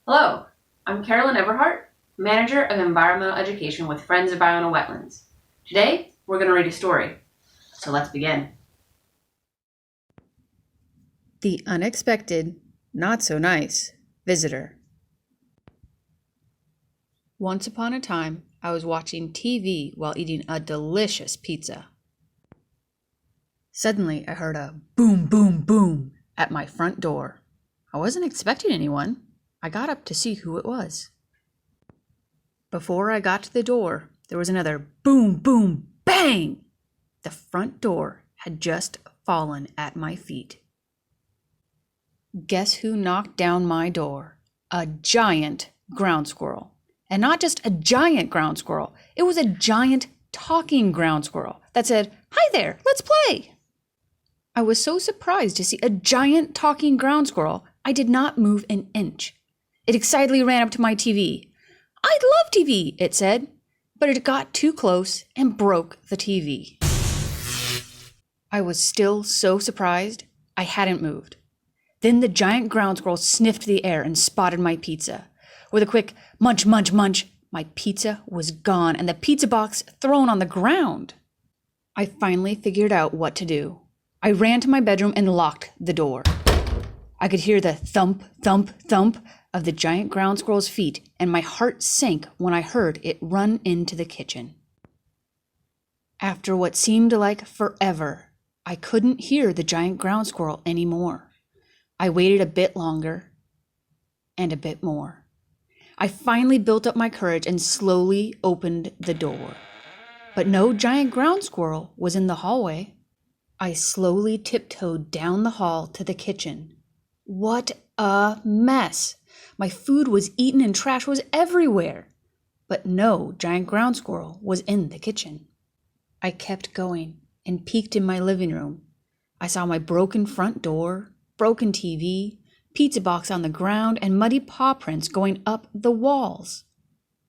Hello, I'm Carolyn Everhart, Manager of Environmental Education with Friends of Iona Wetlands. Today, we're going to read a story. So let's begin. The unexpected, not so nice, visitor. Once upon a time, I was watching TV while eating a delicious pizza. Suddenly, I heard a boom, boom, boom at my front door. I wasn't expecting anyone. I got up to see who it was. Before I got to the door, there was another boom, boom, bang! The front door had just fallen at my feet. Guess who knocked down my door? A giant ground squirrel. And not just a giant ground squirrel, it was a giant talking ground squirrel that said, "Hi there, let's play." I was so surprised to see a giant talking ground squirrel, I did not move an inch. It excitedly ran up to my TV. "I love TV," it said, but it got too close and broke the TV. I was still so surprised, I hadn't moved. Then the giant ground squirrel sniffed the air and spotted my pizza. With a quick munch, munch, munch, my pizza was gone and the pizza box thrown on the ground. I finally figured out what to do. I ran to my bedroom and locked the door. I could hear the thump, thump, thump of the giant ground squirrel's feet, and my heart sank when I heard it run into the kitchen. After what seemed like forever, I couldn't hear the giant ground squirrel anymore. I waited a bit longer and a bit more. I finally built up my courage and slowly opened the door. But no giant ground squirrel was in the hallway. I slowly tiptoed down the hall to the kitchen. What a mess! My food was eaten and trash was everywhere. But no giant ground squirrel was in the kitchen. I kept going and peeked in my living room. I saw my broken front door, broken TV, pizza box on the ground, and muddy paw prints going up the walls.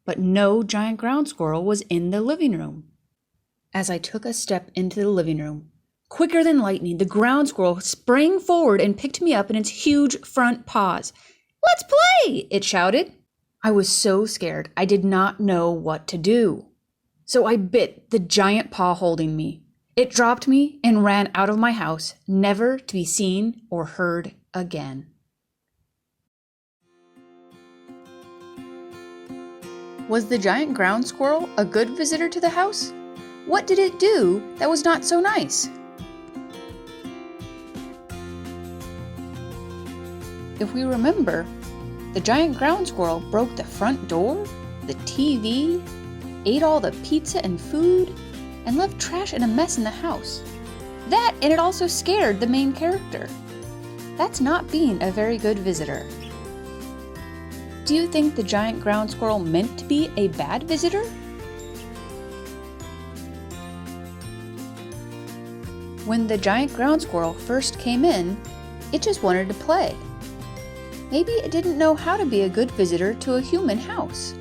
But no giant ground squirrel was in the living room. As I took a step into the living room, quicker than lightning, the ground squirrel sprang forward and picked me up in its huge front paws. "Let's play!" it shouted. I was so scared I did not know what to do. So I bit the giant paw holding me. It dropped me and ran out of my house, never to be seen or heard again. Was the giant ground squirrel a good visitor to the house? What did it do that was not so nice? If we remember, the giant ground squirrel broke the front door, the TV, ate all the pizza and food, and left trash and a mess in the house. That, and it also scared the main character. That's not being a very good visitor. Do you think the giant ground squirrel meant to be a bad visitor? When the giant ground squirrel first came in, it just wanted to play. Maybe it didn't know how to be a good visitor to a human house.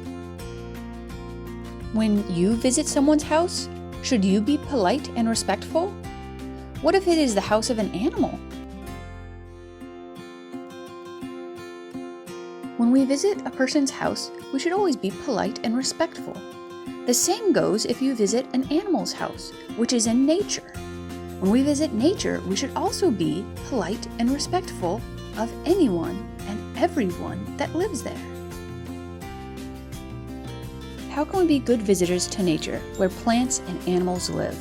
When you visit someone's house, should you be polite and respectful? What if it is the house of an animal? When we visit a person's house, we should always be polite and respectful. The same goes if you visit an animal's house, which is in nature. When we visit nature, we should also be polite and respectful of anyone and everyone that lives there. How can we be good visitors to nature where plants and animals live?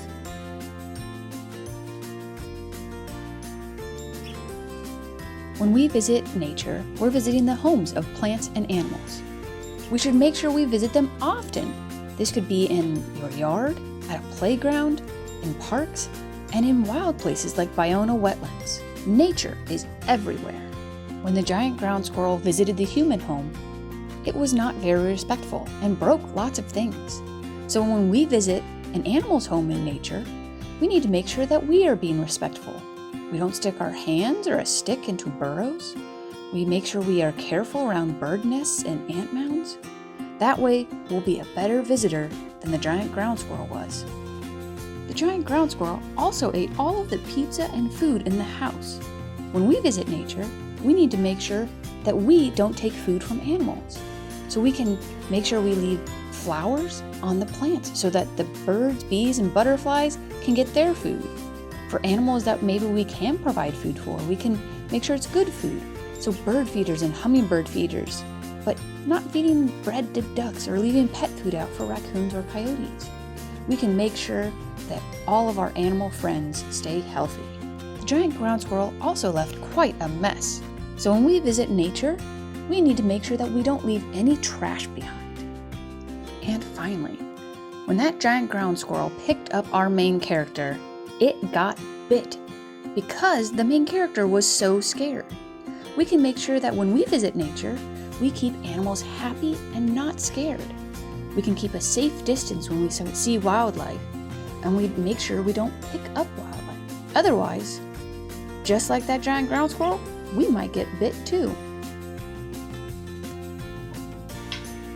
When we visit nature, we're visiting the homes of plants and animals. We should make sure we visit them often. This could be in your yard, at a playground, in parks, and in wild places like Iona Wetlands. Nature is everywhere. When the giant ground squirrel visited the human home, it was not very respectful and broke lots of things. So when we visit an animal's home in nature, we need to make sure that we are being respectful. We don't stick our hands or a stick into burrows. We make sure we are careful around bird nests and ant mounds. That way, we'll be a better visitor than the giant ground squirrel was. The giant ground squirrel also ate all of the pizza and food in the house. When we visit nature, we need to make sure that we don't take food from animals. So we can make sure we leave flowers on the plants so that the birds, bees, and butterflies can get their food. For animals that maybe we can provide food for, we can make sure it's good food. So bird feeders and hummingbird feeders, but not feeding bread to ducks or leaving pet food out for raccoons or coyotes. We can make sure that all of our animal friends stay healthy. The giant ground squirrel also left quite a mess. So when we visit nature, we need to make sure that we don't leave any trash behind. And finally, when that giant ground squirrel picked up our main character, it got bit because the main character was so scared. We can make sure that when we visit nature, we keep animals happy and not scared. We can keep a safe distance when we see wildlife, and we make sure we don't pick up wildlife. Otherwise, just like that giant ground squirrel, we might get bit too.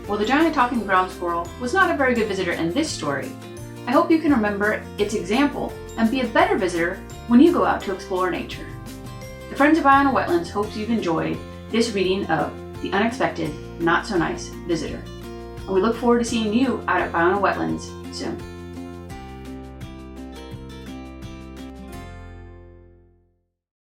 Well, the giant talking ground squirrel was not a very good visitor in this story. I hope you can remember its example and be a better visitor when you go out to explore nature. The Friends of Iona Wetlands hopes you've enjoyed this reading of The Unexpected, Not So Nice Visitor. And we look forward to seeing you out at Iona Wetlands soon.